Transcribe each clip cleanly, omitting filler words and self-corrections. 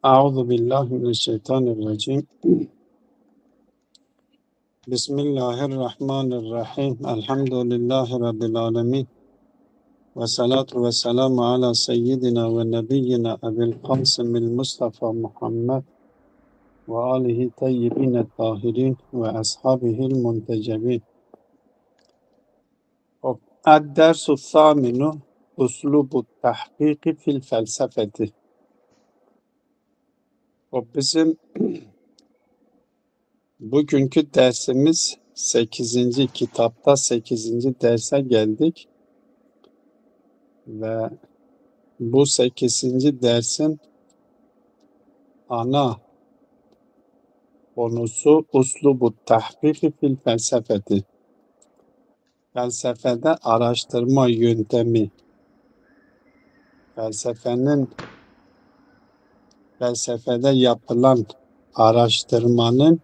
Euzu billahi mineşşeytanirracim. Bismillahirrahmanirrahim. Elhamdülillahi rabbil alamin. Ve salatu ve selamu ala seyyidina ve nebiyyina Ebil Kasımil Mustafa Muhammed ve alihi tayyibine tahirin ve ashabihil muntecebin. Ed-dersu thaminu uslubu tahkiki fil felsefeti. O bizim bugünkü dersimiz 8. kitapta 8. derse geldik ve bu 8. dersin ana konusu uslubu tahkiki fil felsefeti. Felsefede araştırma yöntemi, felsefede yapılan araştırmanın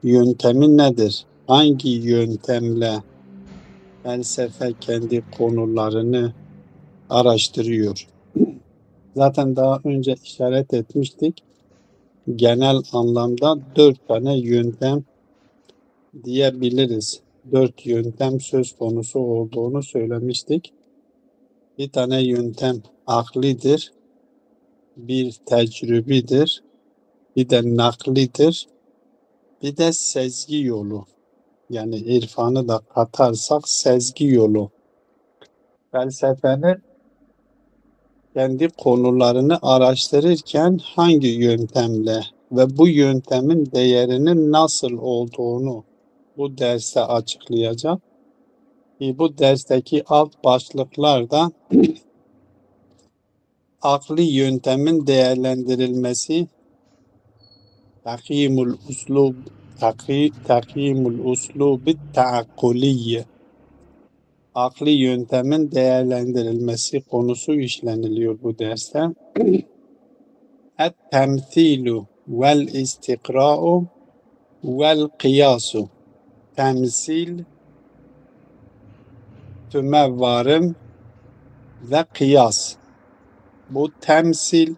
yöntemi nedir? Hangi yöntemle felsefe kendi konularını araştırıyor? Zaten daha önce işaret etmiştik. Genel anlamda 4 tane yöntem diyebiliriz. 4 yöntem söz konusu olduğunu söylemiştik. Bir tane yöntem aklidir, bir tecrübidir, bir de naklidir, bir de sezgi yolu. Yani irfanı da katarsak sezgi yolu. Felsefenin kendi konularını araştırırken hangi yöntemle ve bu yöntemin değerinin nasıl olduğunu bu derste açıklayacak. Bu dersteki alt başlıklarda akli yöntemin değerlendirilmesi, takimul uslubi taakkuliyye, akli yöntemin değerlendirilmesi konusu işleniliyor bu derste. Et-temthilu vel istikra'u vel kıyasu. Temsil, tüme varım ve kıyas. Bu temsil,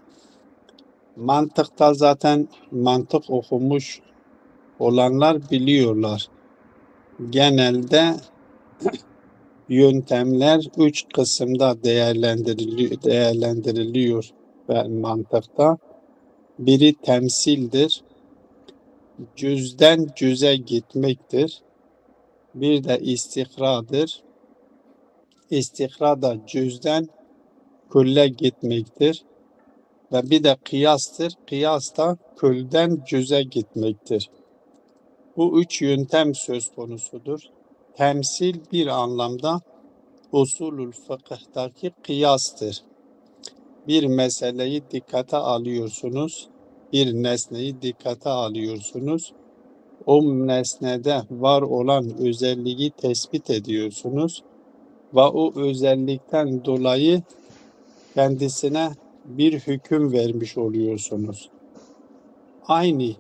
mantıkta zaten mantık okumuş olanlar biliyorlar. Genelde yöntemler 3 kısımda değerlendiriliyor ve mantıkta. Biri temsildir, cüzden cüze gitmektir. Bir de istikradır. İstikra da cüzden külle gitmektir. Ve bir de kıyastır. Kıyas da külden cüze gitmektir. Bu 3 yöntem söz konusudur. Temsil bir anlamda usulül fıkıhtaki kıyastır. Bir meseleyi dikkate alıyorsunuz, bir nesneyi dikkate alıyorsunuz. O nesnede var olan özelliği tespit ediyorsunuz ve o özellikten dolayı kendisine bir hüküm vermiş oluyorsunuz. Aynı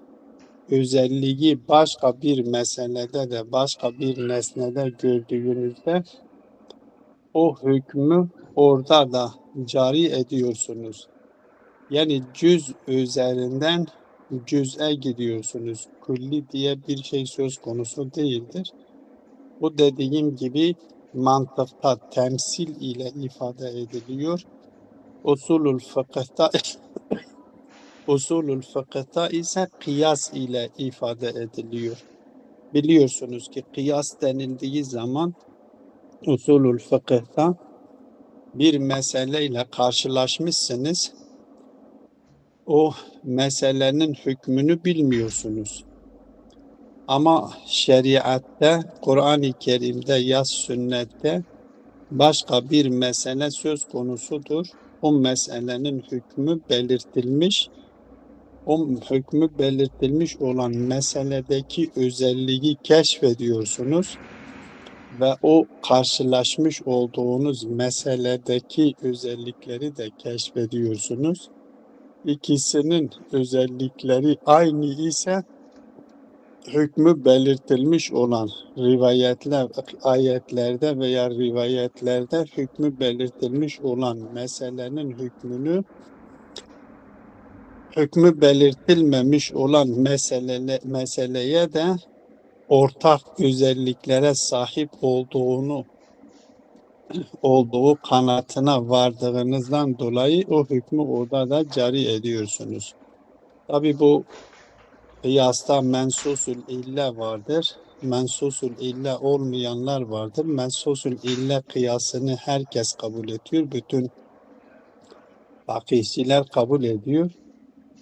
özelliği başka bir meselede de başka bir nesnede gördüğünüzde o hükmü orada da cari ediyorsunuz. Yani cüz üzerinden cüz'e gidiyorsunuz. Külli diye bir şey söz konusu değildir. Bu dediğim gibi mantıkta temsil ile ifade ediliyor. Usulül fıkıhta ise kıyas ile ifade ediliyor. Biliyorsunuz ki kıyas denildiği zaman usulül fıkıhta bir meseleyle karşılaşmışsınız. O meselenin hükmünü bilmiyorsunuz. Ama şeriatte, Kur'an-ı Kerim'de ya sünnette başka bir mesele söz konusudur. O meselenin hükmü belirtilmiş. O hükmü belirtilmiş olan meseledeki özelliği keşfediyorsunuz ve o karşılaşmış olduğunuz meseledeki özellikleri de keşfediyorsunuz. İkisinin özellikleri aynı ise hükmü belirtilmiş olan rivayetler, ayetlerde veya rivayetlerde hükmü belirtilmiş olan meselenin hükmünü hükmü belirtilmemiş olan meseleye de ortak özelliklere sahip olduğu kanaatine vardığınızdan dolayı o hükmü orada da cari ediyorsunuz. Tabi bu kıyasta mensusul ille vardır. Mensusul ille olmayanlar vardır. Mensusul ille kıyasını herkes kabul ediyor. Bütün fakihçiler kabul ediyor.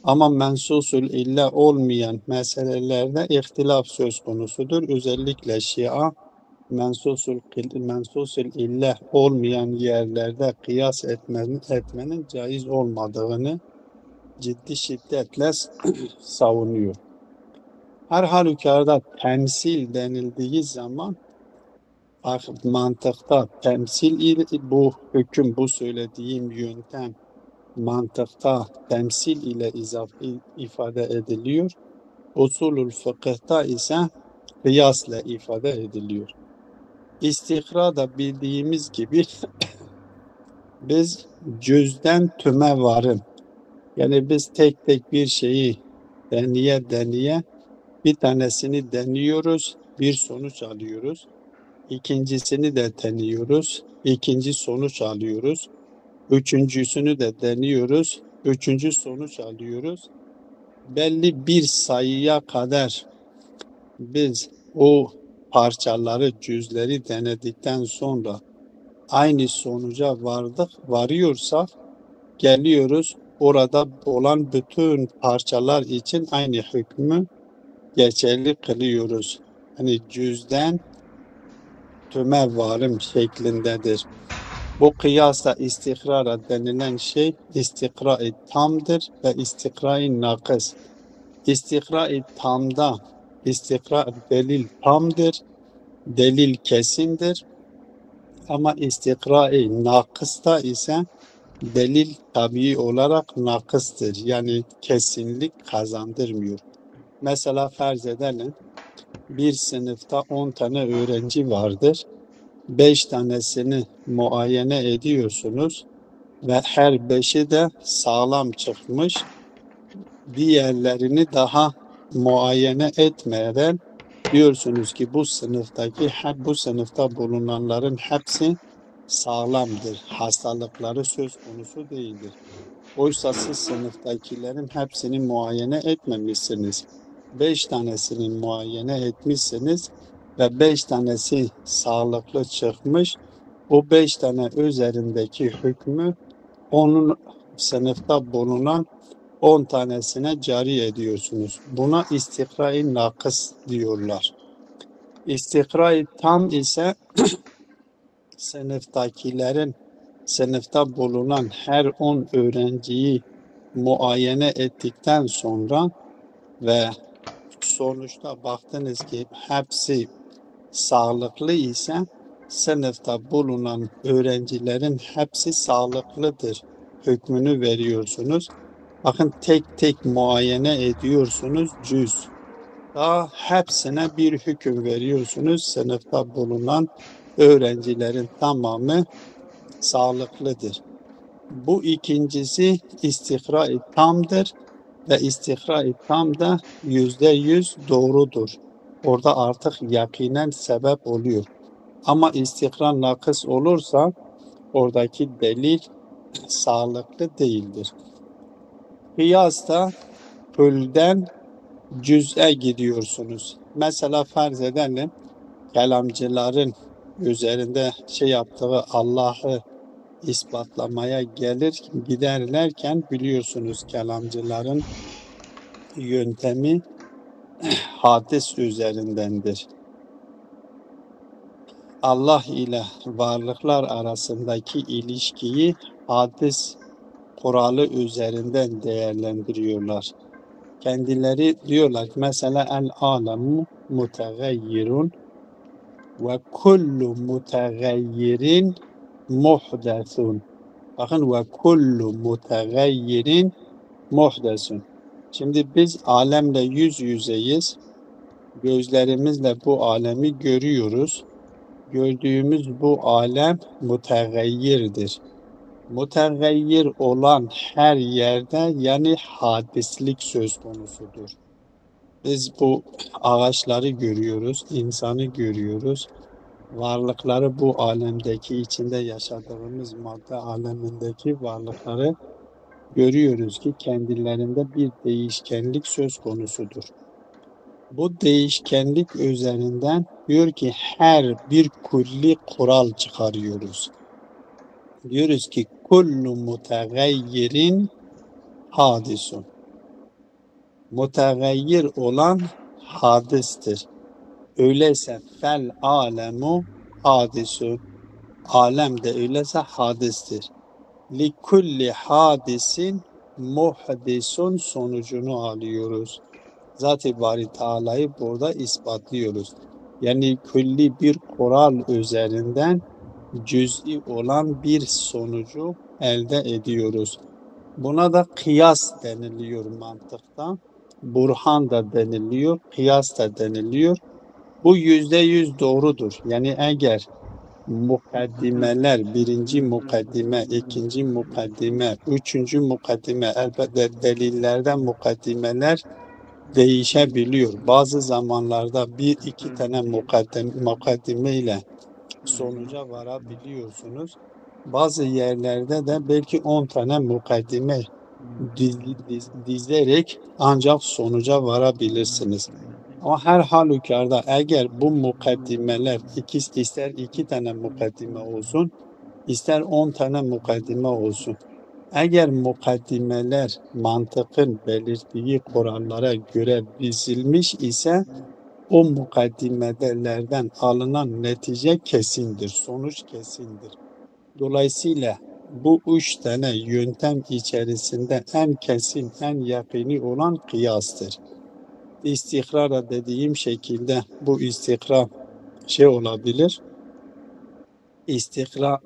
Ama mensusul ille olmayan meselelerde ihtilaf söz konusudur. Özellikle Şia mensusul ille olmayan yerlerde kıyas etmenin caiz olmadığını ciddi şiddetle savunuyor. Her halükarda temsil denildiği zaman mantıkta temsil bu hüküm, bu söylediğim yöntem mantıkta temsil ile ifade ediliyor. Usulül fıkıhta ise kıyasla ifade ediliyor. İstikra da bildiğimiz gibi biz cüzden tüme varım. Yani biz tek tek bir şeyi deneye bir tanesini deniyoruz, bir sonuç alıyoruz. İkincisini de deniyoruz, ikinci sonuç alıyoruz. Üçüncüsünü de deniyoruz, üçüncü sonuç alıyoruz. Belli bir sayıya kadar biz o parçaları, cüzleri denedikten sonra aynı sonuca varıyorsak geliyoruz orada olan bütün parçalar için aynı hükmü geçerli kılıyoruz. Hani cüzden tüme varım şeklindedir. Bu kıyasla istikrara denilen şey istikra-i tamdır ve istikra-i nakıs. İstikra-i tamda delil tamdır, delil kesindir. Ama istikra-i nakısta ise delil tabii olarak nakıstır. Yani kesinlik kazandırmıyor. Mesela farz edelim bir sınıfta 10 tane öğrenci vardır. 5 tanesini muayene ediyorsunuz ve her 5'i de sağlam çıkmış. Diğerlerini daha muayene etmeden diyorsunuz ki bu sınıfta bulunanların hepsi sağlamdır. Hastalıkları söz konusu değildir. Oysa siz sınıftakilerin hepsini muayene etmemişsiniz. 5 tanesini muayene etmişsiniz ve 5 tanesi sağlıklı çıkmış. O 5 tane üzerindeki hükmü onun sınıfta bulunan 10 tanesine cari ediyorsunuz. Buna istikra-i nakıs diyorlar. İstikra-i tam ise sınıfta bulunan her 10 öğrenciyi muayene ettikten sonra ve sonuçta baktınız ki hepsi sağlıklı ise sınıfta bulunan öğrencilerin hepsi sağlıklıdır hükmünü veriyorsunuz. Bakın tek tek muayene ediyorsunuz cüz. Daha hepsine bir hüküm veriyorsunuz. Sınıfta bulunan öğrencilerin tamamı sağlıklıdır. Bu ikincisi istikra-i tamdır ve istikra-i tam da %100 doğrudur. Orada artık yakinen sebep oluyor. Ama istikra nakıs olursa oradaki delil sağlıklı değildir. Kıyasta külden cüz'e gidiyorsunuz. Mesela farz edelim kelamcıların üzerinde yaptığı Allah'ı ispatlamaya giderlerken biliyorsunuz kelamcıların yöntemi hadis üzerindendir. Allah ile varlıklar arasındaki ilişkiyi hadis kuralı üzerinden değerlendiriyorlar. Kendileri diyorlar mesela el alemu mutegayyirun ve kullu mutegayyirin muhdesun. Bakın ve kullu mutegayyirin muhdesun. Şimdi biz alemle yüz yüzeyiz. Gözlerimizle bu alemi görüyoruz. Gördüğümüz bu alem mutegayyirdir. Mütegayyir olan her yerde yani hadislik söz konusudur. Biz bu ağaçları görüyoruz, insanı görüyoruz. Varlıkları bu alemdeki içinde yaşadığımız madde alemindeki varlıkları görüyoruz ki kendilerinde bir değişkenlik söz konusudur. Bu değişkenlik üzerinden diyor ki her bir kulli kural çıkarıyoruz. Diyoruz ki kullu mutegayyirin hadisun. Mutegayyir olan hadistir. Öyleyse fel alemu hadisun. Alem de öyleyse hadistir. Li kulli hadisin muhdisun sonucunu alıyoruz. Zat-ı Bari Teala'yı burada ispatlıyoruz. Yani külli bir kural üzerinden cüz'i olan bir sonucu elde ediyoruz. Buna da kıyas deniliyor mantıkta. Burhan da deniliyor, kıyas da deniliyor. Bu %100 doğrudur. Yani eğer mukaddimeler, birinci mukaddime, ikinci mukaddime, üçüncü mukaddime, elbette delillerden mukaddimeler değişebiliyor. Bazı zamanlarda bir iki tane mukaddime ile sonuca varabiliyorsunuz. Bazı yerlerde de belki 10 tane mukaddime dizerek ancak sonuca varabilirsiniz. Ama her halükarda eğer bu mukaddimeler ister 2 tane mukaddime olsun, ister 10 tane mukaddime olsun. Eğer mukaddimeler mantıkın belirttiği kurallara göre dizilmiş ise o mukaddimelerden alınan netice kesindir, sonuç kesindir. Dolayısıyla bu 3 tane yöntem içerisinde en kesin, en yakini olan kıyastır. İstikrara dediğim şekilde bu istikrar olabilir. İstikrar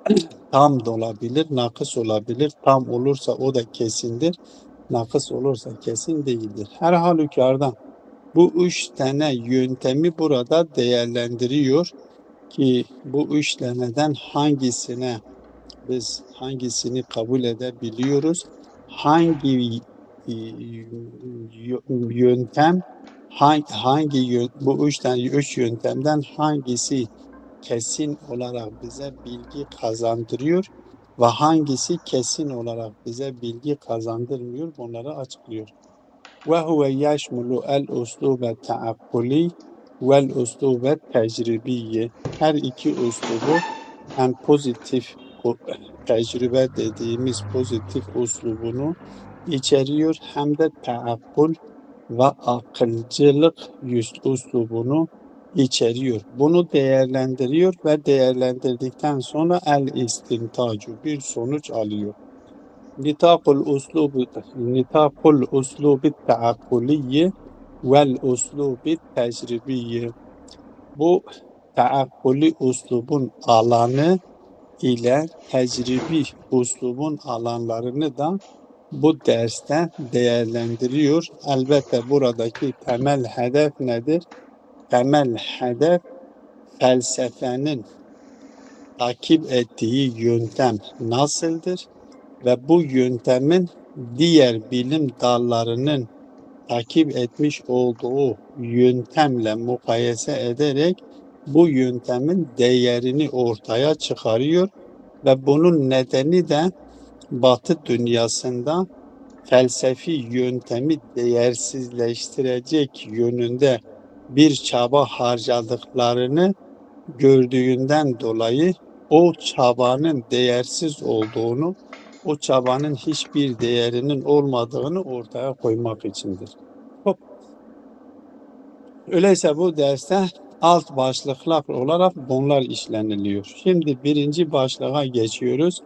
tam da olabilir, nakıs olabilir. Tam olursa o da kesindir. Nakıs olursa kesin değildir. Her halükarda bu 3 tane yöntemi burada değerlendiriyor ki bu 3 taneden hangisini kabul edebiliyoruz? Hangi yöntem bu 3 yöntemden hangisi kesin olarak bize bilgi kazandırıyor ve hangisi kesin olarak bize bilgi kazandırmıyor, bunları açıklıyor. وهو يشمل الأسلوب التعقلي والأسلوب التجريبي. Her iki üslubu hem pozitif tecrübe dediğimiz pozitif üslubunu içeriyor hem de taakkul ve akılcılık üslubunu içeriyor. Bunu değerlendiriyor ve değerlendirdikten sonra el-istintacu bir sonuç alıyor. Nitakul uslubi taakkuliyi vel uslubi tecrübiyi. Bu taakkuli uslubun alanı ile tecribi uslubun alanlarını da bu derste değerlendiriyor. Elbette buradaki temel hedef nedir? Temel hedef felsefenin takip ettiği yöntem nasıldır? Ve bu yöntemin diğer bilim dallarının takip etmiş olduğu yöntemle mukayese ederek bu yöntemin değerini ortaya çıkarıyor ve bunun nedeni de Batı dünyasında felsefi yöntemi değersizleştirecek yönünde bir çaba harcadıklarını gördüğünden dolayı o çabanın değersiz olduğunu, o çabanın hiçbir değerinin olmadığını ortaya koymak içindir. Öyleyse bu derste alt başlıklar olarak bunlar işleniliyor. Şimdi birinci başlığa geçiyoruz.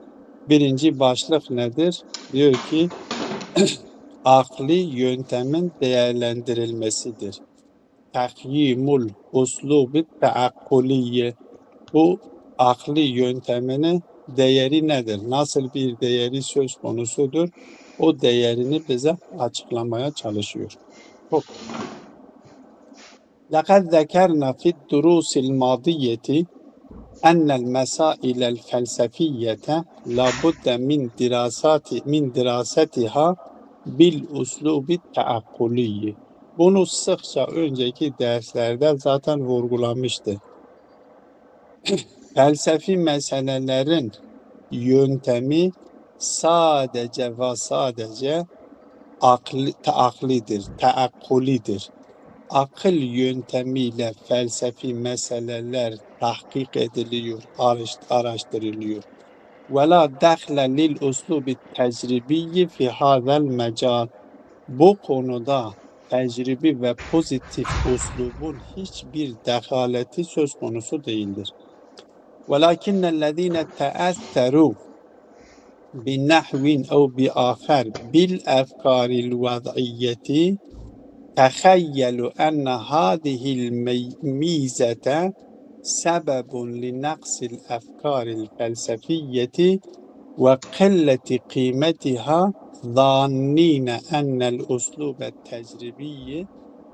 Birinci başlık nedir? Diyor ki akli yöntemin değerlendirilmesidir. Takyimul uslubi taakkuliye. Bu akli yönteminin değeri nedir? Nasıl bir değeri söz konusudur? O değerini bize açıklamaya çalışıyor. لَقَدْ ذَكَرْنَا فِي الدُّرُوسِ الْمَاضِيَّةِ ennel mesailel felsefiyete labudde min dirasetiha bil uslubi teakkuliyyi. Bunu sıkça önceki derslerde zaten vurgulamıştı. Felsefi meselelerin yöntemi sadece ve sadece teakkulidir. Akıl yöntemiyle felsefi meseleler tahkik ediliyor, araştırılıyor. وَلَا دَخْلَ لِلْاُسْلُوبِ التَّجْرِبِيِّ فِي هَذَا الْمَجَالِ. Bu konuda tecrübi ve pozitif uslubun hiçbir dehaleti söz konusu değildir. وَلَكِنَّ الَّذ۪ينَ تَأَثَّرُوا بِنَحْوٍ اَوْ بِآخَرٍ بِالْاَفْكَارِ الْوَضْعِيَّةِ تخيلوا أن هذه الميزة سبب لنقص الأفكار الفلسفية وقلة قيمتها ظانين أن الأسلوب التجريبي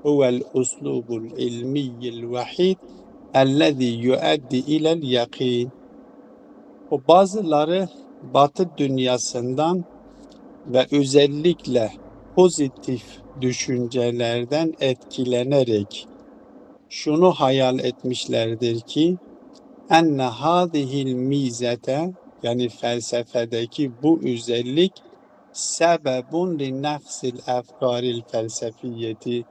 هو الأسلوب العلمي الوحيد الذي يؤدي إلى اليقين. O bazıları Batı dünyasından ve özellikle pozitif düşüncelerden etkilenerek şunu hayal etmişlerdir ki enne hadihil mizete, yani felsefedeki bu özellik sebebun li nefsil efkaril felsefiyeti,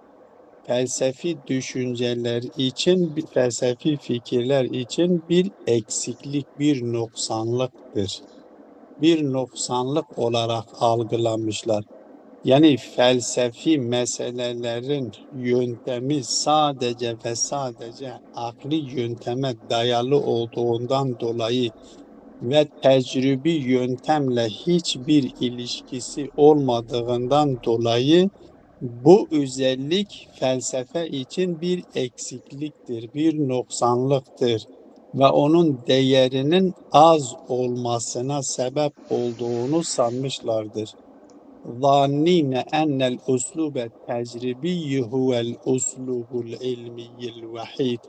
felsefi düşünceler için, felsefi fikirler için bir eksiklik, bir noksanlıktır. Bir noksanlık olarak algılamışlar. Yani felsefi meselelerin yöntemi sadece ve sadece akli yönteme dayalı olduğundan dolayı ve tecrübi yöntemle hiçbir ilişkisi olmadığından dolayı bu özellik felsefe için bir eksikliktir, bir noksanlıktır ve onun değerinin az olmasına sebep olduğunu sanmışlardır. ظَانِّينَ اَنَّ الْاُسْلُوبَ التَّجْرِبِيِّ هُوَ الْاُسْلُوبُ الْعِلْمِيِّ الْوَحِيدِ.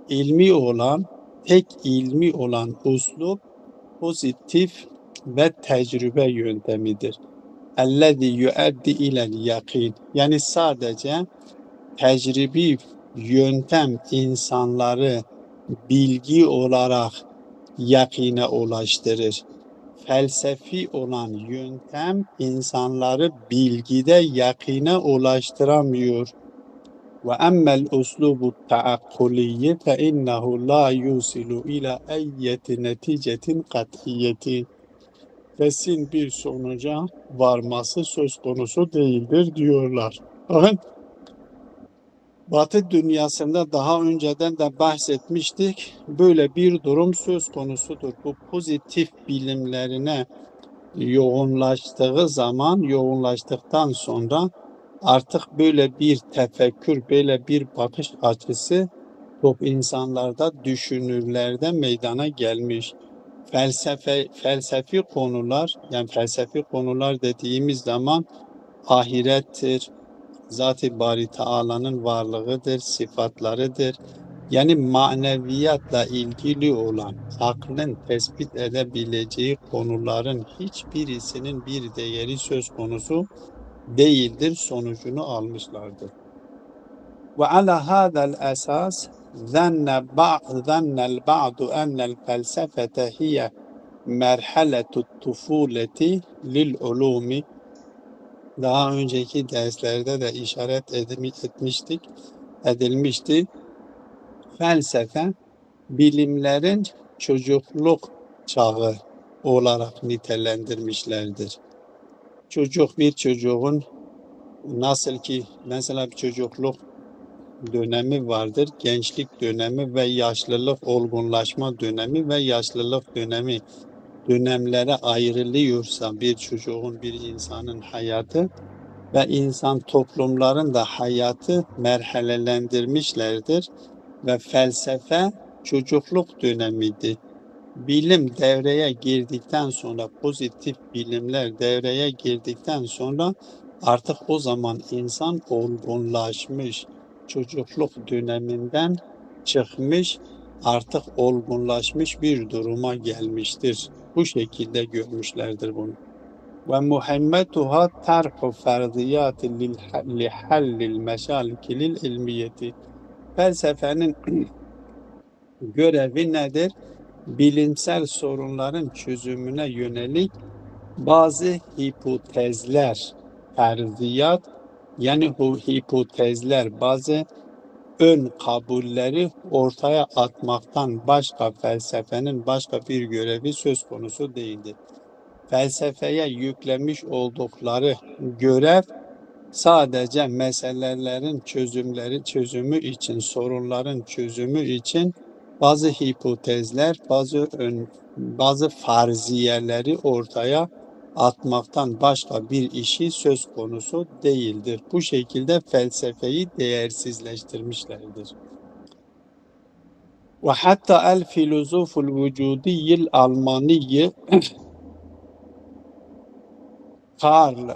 İlmi olan, tek ilmi olan uslub pozitif ve tecrübe yöntemidir. اَلَّذِي يُؤَدِّ اِلَى الْيَقِينِ. Yani sadece tecrübi yöntem insanları bilgi olarak yakine ulaştırır. Felsefi olan yöntem insanları bilgide yakine ulaştıramıyor. Ve emmel uslubu taakkuliyye fe innehu la yusilu ila eyyeti neticetin kat'iyeti. Kesin bir sonuca varması söz konusu değildir diyorlar. Bakın, Batı dünyasında daha önceden de bahsetmiştik. Böyle bir durum söz konusudur. Bu pozitif bilimlerine yoğunlaştıktan sonra artık böyle bir tefekkür, böyle bir bakış açısı çok insanlarda, düşünürlerde meydana gelmiş. Felsefi konular, yani felsefi konular dediğimiz zaman ahirettir, Zat-ı Bari Teala'nın varlığıdır, sıfatlarıdır. Yani maneviyatla ilgili olan, aklın tespit edebileceği konuların hiçbirisinin bir değeri söz konusu değildir sonucunu almışlardır. Ve ala hadal esas zannel ba'du ennel felsefete hiye merhaletut tufuleti lil ulumi. Daha önceki derslerde de işaret edilmişti. Felsefe bilimlerin çocukluk çağı olarak nitelendirmişlerdir. Bir çocuğun nasıl ki mesela bir çocukluk dönemi vardır, gençlik dönemi ve yaşlılık, olgunlaşma dönemi ve yaşlılık dönemlere ayrılıyorsa bir çocuğun, bir insanın hayatı ve insan toplumların da hayatı merhalelendirmişlerdir ve felsefe çocukluk dönemidir. Bilim devreye girdikten sonra, pozitif bilimler devreye girdikten sonra artık o zaman insan olgunlaşmış, çocukluk döneminden çıkmış artık olgunlaşmış bir duruma gelmiştir. Bu şekilde görmüşlerdir bunu. Ve muhimmetuha terhu ferdiyati lihallil meşalikil ilmiyeti. Felsefenin görevi nedir? Bilimsel sorunların çözümüne yönelik bazı hipotezler, ferdiyat yani bu hipotezler, bazı ön kabulleri ortaya atmaktan başka felsefenin başka bir görevi söz konusu değildir. Felsefeye yüklemiş oldukları görev sadece meselelerin çözümü için, sorunların çözümü için bazı hipotezler, bazı farziyeleri ortaya atmaktan başka bir işi söz konusu değildir. Bu şekilde felsefeyi değersizleştirmişlerdir. Ve hatta el filozoful vücudiyil Almaniyi Karl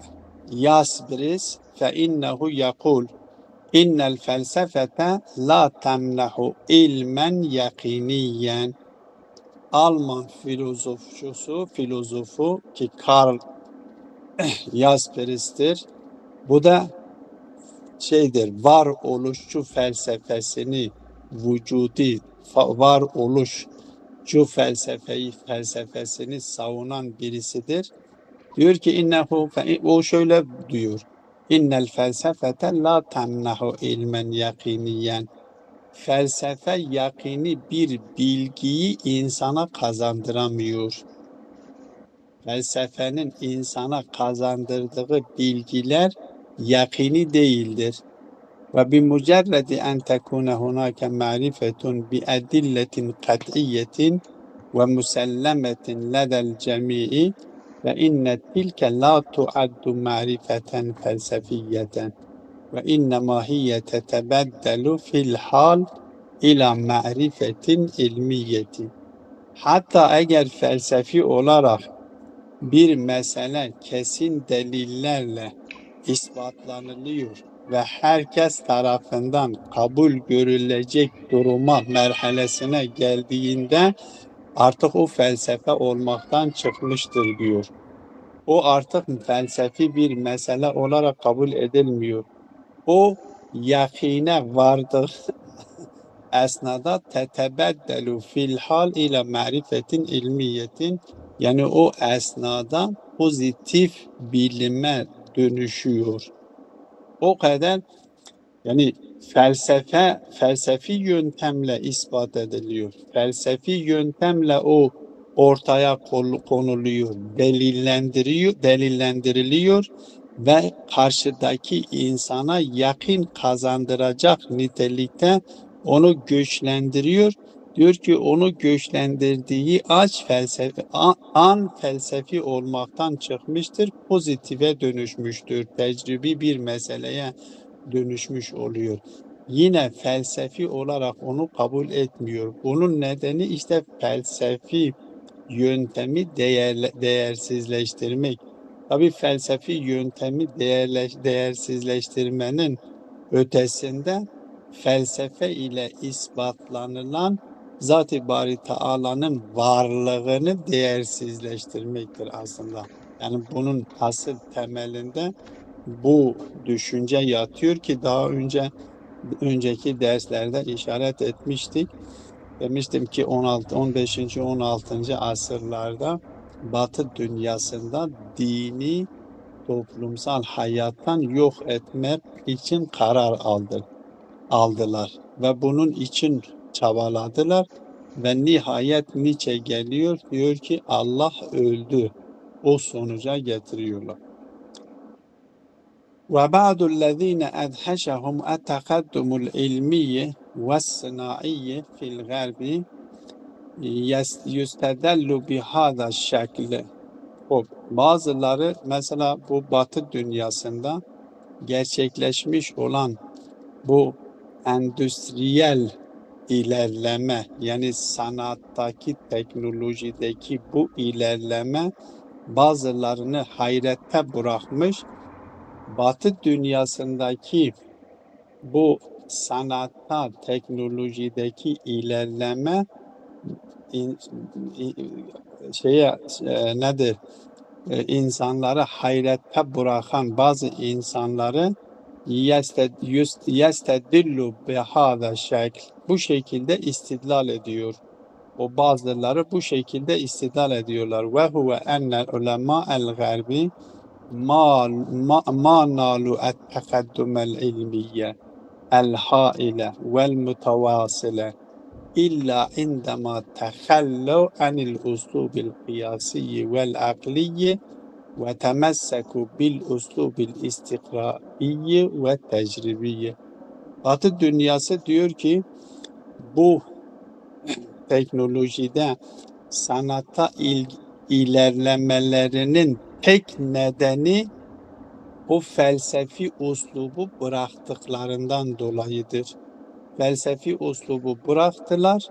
Jaspers fe innehu yakul innel felsefete la temnehu ilmen yakiniyen. Alman filozofu ki Karl Jaspers'tir. Bu da varoluşçu felsefesini, vücudi varoluşçu felsefesini savunan birisidir. Diyor ki o şöyle diyor. İnnel felsefete la temnehu ilmen yakiniyen. Felsefe yakini bir bilgiyi insana kazandıramıyor. Felsefenin insana kazandırdığı bilgiler yakini değildir. Ve bi mucerredi en tekune hunake ma'rifetun bi edilletin kat'iyetin ve musellemetin ledel cemi'i ve inne tilke la tuaddu ma'rifeten felsefiyeten ve innema hiye tetebeddelu fil hal ila ma'rifetin ilmiyetin. Hatta eğer felsefi olarak bir mesele kesin delillerle ispatlanılıyor ve herkes tarafından kabul görülecek duruma, merhalesine geldiğinde artık o felsefe olmaktan çıkmıştır diyor. O artık felsefi bir mesele olarak kabul edilmiyor. O yakine vardığı esnada tetebeddelu fil hal ile marifetin ilmiyetin, yani o esnada pozitif bilime dönüşüyor. O kadar, yani felsefi yöntemle ispat ediliyor. Felsefi yöntemle o ortaya konuluyor, delillendiriliyor ve karşıdaki insana yakin kazandıracak nitelikte onu güçlendiriyor. Diyor ki onu güçlendirdiği an felsefi olmaktan çıkmıştır, pozitife dönüşmüştür, tecrübi bir meseleye dönüşmüş oluyor. Yine felsefi olarak onu kabul etmiyor. Bunun nedeni işte felsefi yöntemi değersizleştirmek. Tabii felsefi yöntemi değersizleştirmenin ötesinde felsefe ile ispatlanılan Zat-ı Bari Teala'nın varlığını değersizleştirmektir aslında. Yani bunun asıl temelinde bu düşünce yatıyor ki daha önceki derslerde işaret etmiştik. Demiştim ki 15. 16. asırlarda Batı dünyasında dini toplumsal hayattan yok etmek için karar aldılar ve bunun için çabaladılar ve nihayet Nietzsche geliyor, diyor ki Allah öldü. O sonuca getiriyorlar. وبعض الذين أدهشهم التقدم العلمي والصناعي في الغرب يستدل بهذا الشكل. Bazıları mesela bu Batı dünyasında gerçekleşmiş olan bu endüstriyel ilerleme, yani sanattaki, teknolojideki bu ilerleme bazılarını hayrette bırakmış. Batı dünyasındaki bu sanatta, teknolojideki ilerleme nedir? İnsanları hayrette bırakan bazı insanları yestedillu bihâza şekl, bu şekilde istidlal ediyor. O bazıları bu şekilde istidlal ediyorlar. Ve huve ennel ulema el garbi ma nalu et tekaddumel ilmiye el haile vel mutavasile illa indema tehallu anil uslubil kıyasi vel akliyi ve temesseku bil uslubil istikraiyi ve tecribiyi. Batı dünyası diyor ki bu teknolojide sanatta ilerlemelerinin tek nedeni o felsefi uslubu bıraktıklarından dolayıdır. Felsefi uslubu bıraktılar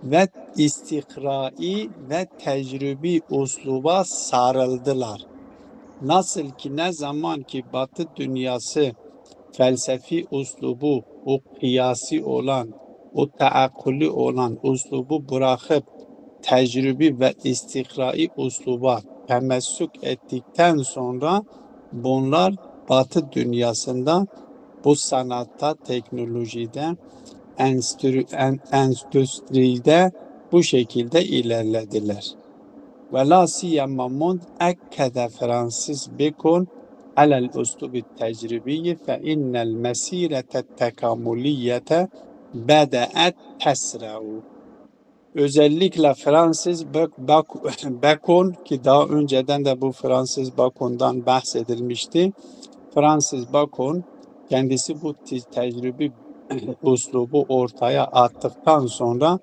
ve istikrai ve tecrübi usluba sarıldılar. Nasıl ki ne zaman ki Batı dünyası felsefi uslubu, o kıyasi olan, o taakkuli olan uslubu bırakıp tecrübi ve istikrai usluba temessük ettikten sonra bunlar Batı dünyasında bu sanatta, teknolojide, endüstride bu şekilde ilerlediler. Ve la siyema mund ekkede Francis Bacon alel uslubi tecribiyyi fe innel mesirete tekamuliyete bedeet tesra'u. Özellikle Francis Bacon ki daha önceden de bu Francis Bacon'dan bahsedilmişti. Francis Bacon kendisi bu tecrübi uslubu ortaya attıktan sonra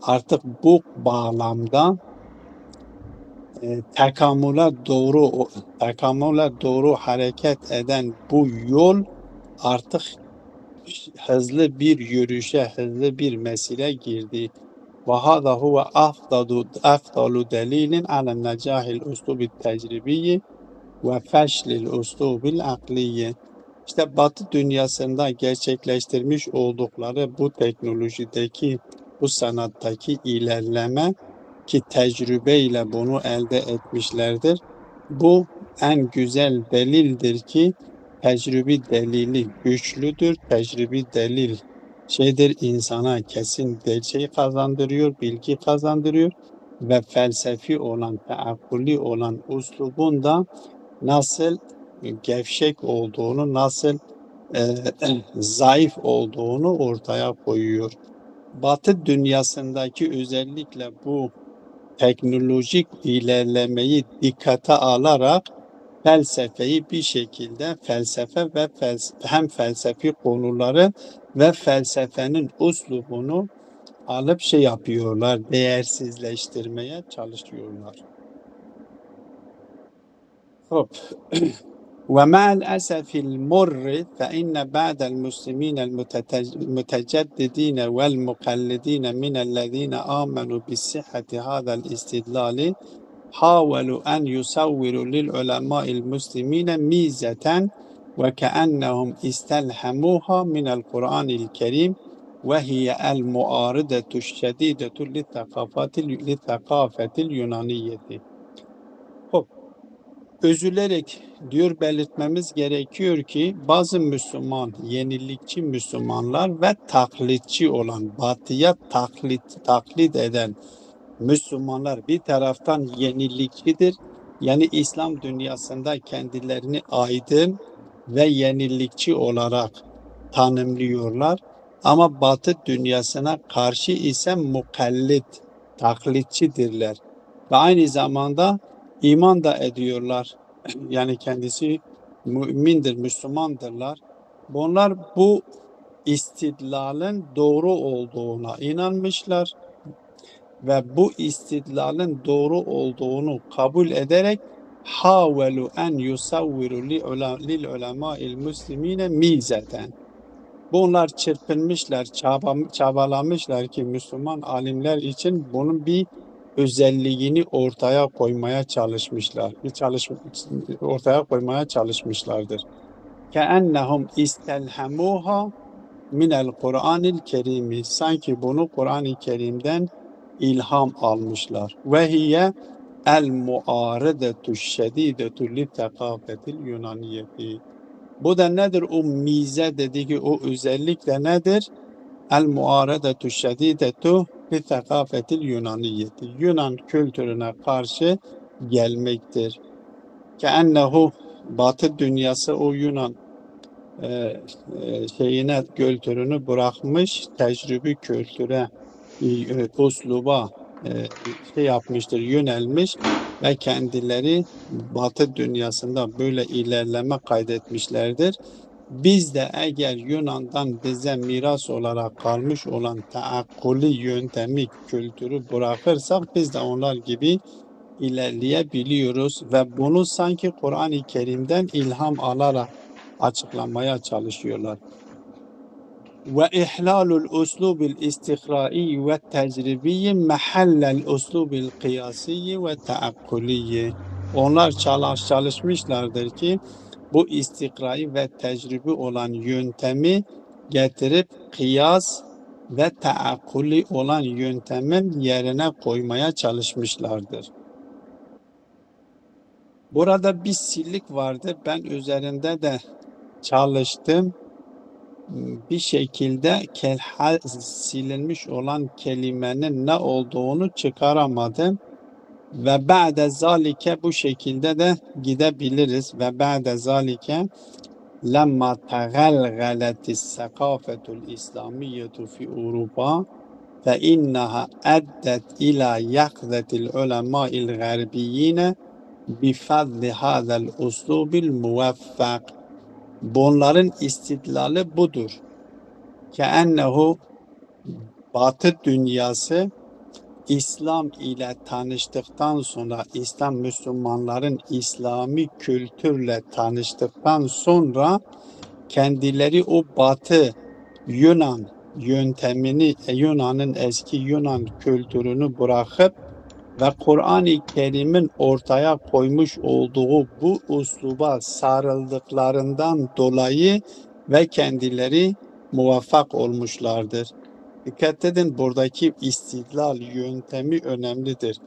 artık bu bağlamda tekamüle doğru hareket eden bu yol artık hızlı bir yürüyüşe, hızlı bir mesire girdi. Ve hâzâ huve afdalu delilin ala necahil uslubi tecribiyyi ve feşlil uslubil akliyyi. İşte Batı dünyasında gerçekleştirmiş oldukları bu teknolojideki, bu sanattaki ilerleme ki tecrübeyle bunu elde etmişlerdir. Bu en güzel delildir ki tecrübi delili güçlüdür. Tecrübi delil insana kesin şey kazandırıyor, bilgi kazandırıyor ve felsefi olan, teakkuli olan uslubun da nasıl gevşek olduğunu, nasıl zayıf olduğunu ortaya koyuyor. Batı dünyasındaki özellikle bu teknolojik ilerlemeyi dikkate alarak felsefeyi bir şekilde hem felsefi konuları ve felsefenin uslubunu alıp yapıyorlar, değersizleştirmeye çalışıyorlar. Hop. ومع الأسف المر فإن بعض المسلمين المتجددين والمقلدين من الذين آمنوا بصحة هذا الاستدلال حاولوا أن يصوروا للعلماء المسلمين ميزة وكأنهم استلهموها من القرآن الكريم وهي المعارضة الشديدة للثقافة اليونانية. Üzülerek diyor belirtmemiz gerekiyor ki bazı yenilikçi Müslümanlar ve taklitçi olan, batıya taklit eden Müslümanlar bir taraftan yenilikçidir. Yani İslam dünyasında kendilerini aydın ve yenilikçi olarak tanımlıyorlar. Ama Batı dünyasına karşı ise taklitçidirler. Ve aynı zamanda iman da ediyorlar. Yani kendisi mümindir, Müslümandırlar. Bunlar bu istidlalın doğru olduğuna inanmışlar ve bu istidlalın doğru olduğunu kabul ederek havelu en yusavviru lil ulema'il muslimine mizeten. Bunlar çırpınmışlar, çabalamışlar ki Müslüman alimler için bunun bir özelliğini ortaya koymaya çalışmışlardır. Keennehum istelhemuha, minel Kur'anil Kerimi. Sanki bunu Kur'an-ı Kerim'den ilham almışlar. Ve hiye el muaredetu şedidetu li tekafetil Yunaniyeti. Bu da nedir? O mize dediği o özellikle nedir? El muaredetu şedidetu li tekafetil Yunaniyeti. Yunan kültürüne karşı gelmektir. Keennehu Batı dünyası o Yunan şeyine kültürünü bırakmış, tecrübi kültüre, usluba şey yapmıştır, yönelmiş ve kendileri Batı dünyasında böyle ilerleme kaydetmişlerdir. Biz de eğer Yunan'dan bize miras olarak kalmış olan taakkuli yöntemi, kültürü bırakırsak biz de onlar gibi ilerleyebiliyoruz ve bunu sanki Kur'an-ı Kerim'den ilham alarak açıklamaya çalışıyorlar. Ve ihlalul uslubil istikra'i ve tecribi mahallel uslubil kıyasi ve taakkuliyi. Onlar çalışmışlardır ki bu istikrai ve tecrübi olan yöntemi getirip kıyas ve taakkuli olan yöntemin yerine koymaya çalışmışlardır. Burada bir sillik vardı. Ben üzerinde de çalıştım. Bir şekilde silinmiş olan kelimenin ne olduğunu çıkaramadım. Ve ba'de zalike bu şekilde de gidebiliriz. Ve ba'de zalike lemma tegalgaletis sekafetul İslamiyetu fi Avrupa fe innaha eddet ila yakzetil ulemâil garbiyine bifadli hadel uslubil muvaffak. Bunların istidlali budur. Keennehu Batı dünyası İslam ile tanıştıktan sonra, İslam Müslümanların İslami kültürle tanıştıktan sonra kendileri o Batı Yunan yöntemini, Yunan'ın eski Yunan kültürünü bırakıp ve Kur'an-ı Kerim'in ortaya koymuş olduğu bu usluba sarıldıklarından dolayı ve kendileri muvaffak olmuşlardır. Dikkat edin, buradaki istidlal yöntemi önemlidir.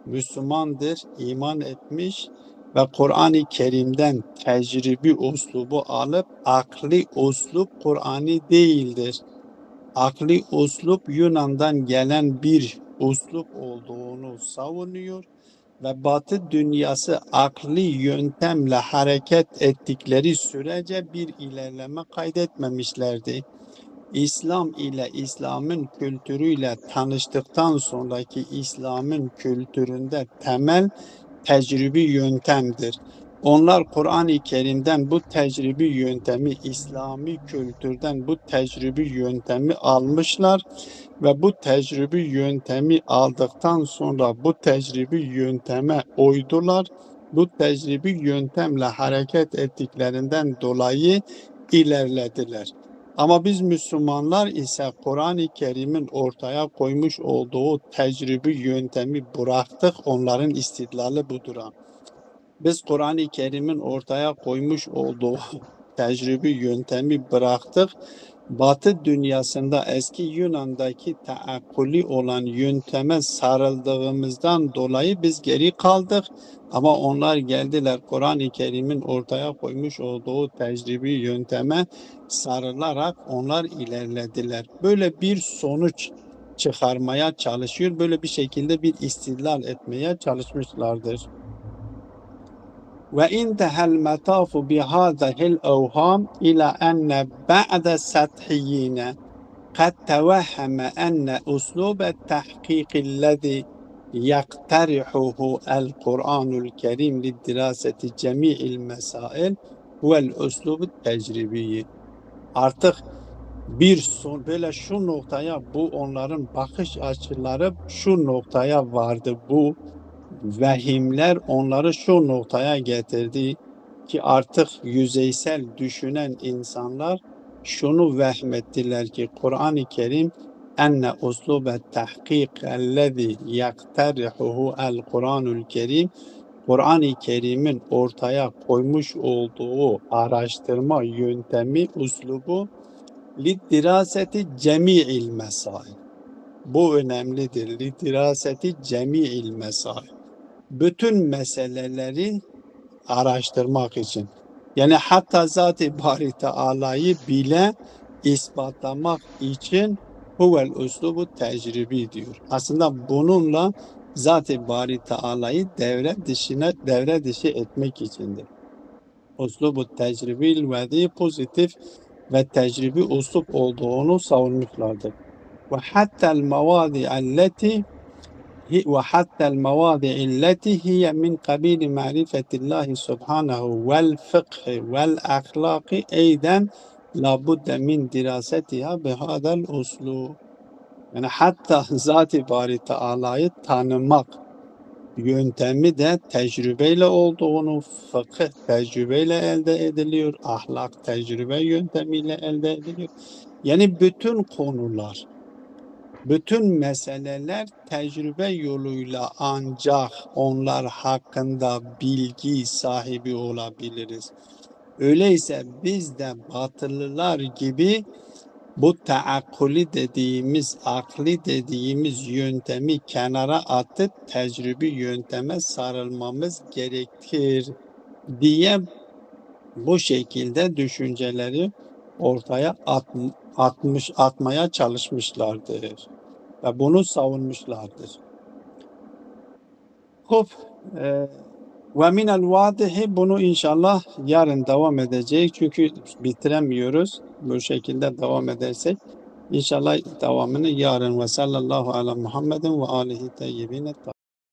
Müslümandır, iman etmiş ve Kur'an-ı Kerim'den tecrübi uslubu alıp akli uslup Kur'an'ı değildir. Akli uslup Yunan'dan gelen bir uslup olduğunu savunuyor ve Batı dünyası akli yöntemle hareket ettikleri sürece bir ilerleme kaydetmemişlerdi. İslam ile İslam'ın kültürüyle tanıştıktan sonraki İslam'ın kültüründe temel tecrübi yöntemdir. Onlar Kur'an-ı Kerim'den bu tecrübi yöntemi, İslami kültürden bu tecrübi yöntemi almışlar ve bu tecrübi yöntemi aldıktan sonra bu tecrübi yönteme uydular. Bu tecrübi yöntemle hareket ettiklerinden dolayı ilerlediler. Ama biz Müslümanlar ise Kur'an-ı Kerim'in ortaya koymuş olduğu tecrübi yöntemi bıraktık. Onların istidlali budur. Biz Kur'an-ı Kerim'in ortaya koymuş olduğu tecrübi yöntemi bıraktık. Batı dünyasında eski Yunan'daki taakkuli olan yönteme sarıldığımızdan dolayı biz geri kaldık. Ama onlar geldiler Kur'an-ı Kerim'in ortaya koymuş olduğu tecrübi yönteme sarılarak onlar ilerlediler. Böyle bir sonuç çıkarmaya çalışıyor. Böyle bir şekilde bir istidlal etmeye çalışmışlardır. Ve intehel metafu bihâzehil evham ila enne ba'de sethiyine قد توهم أن أسلوب التحقيق الذي يقترحه القرآن الكريم لدراسة جميع المسائل هو الأسلوب التجريبي. Artık bir son böyle şu noktaya, bu onların bakış açıları şu noktaya vardı. Bu vehimler onları şu noktaya getirdi ki artık yüzeysel düşünen insanlar şunu vehmettiler ki Kur'an-ı Kerim enne uslubet tahkik ellezî yaktarihuhu el Kur'anul Kerim, Kur'an-ı Kerim'in ortaya koymuş olduğu araştırma yöntemi, uslubu lidiraseti cemi'il mesail. Bu önemlidir. Lidiraseti cemi'il mesail. Bütün meseleleri araştırmak için. Yani hatta Zat-ı Bari Teala'yı bile ispatlamak için huvel uslubu tecrübi diyor. Aslında bununla Zat-ı Bari Teala'yı devre dışı etmek içindir. Uslubu tecrübil vedi pozitif ve tecrübi uslup olduğunu savunmuşlardır. Ve hattel mevadi alleti وحتى المواضع التي هي من قبيل معرفة الله سبحانه والفقه والأخلاق أيضا لابد من دراستها بهذا الأسلوب. Yani hatta Zat-ı Bari Teala'yı tanımak yöntemi de tecrübeyle olduğunu, fıkıh tecrübeyle elde ediliyor, ahlak tecrübe yöntemiyle elde ediliyor. Yani bütün konular, bütün meseleler tecrübe yoluyla ancak onlar hakkında bilgi sahibi olabiliriz. Öyleyse biz de Batılılar gibi bu taakkuli dediğimiz, akli dediğimiz yöntemi kenara atıp tecrübi yönteme sarılmamız gerekir diye bu şekilde düşünceleri ortaya atmaya çalışmışlardır. Ve bunu savunmuşlardır. Hop, ve minel vadihi bunu inşallah yarın devam edecek. Çünkü bitiremiyoruz. Bu şekilde devam edersek. İnşallah devamını yarın ve sallallahu ala Muhammedin ve alihi teyyibine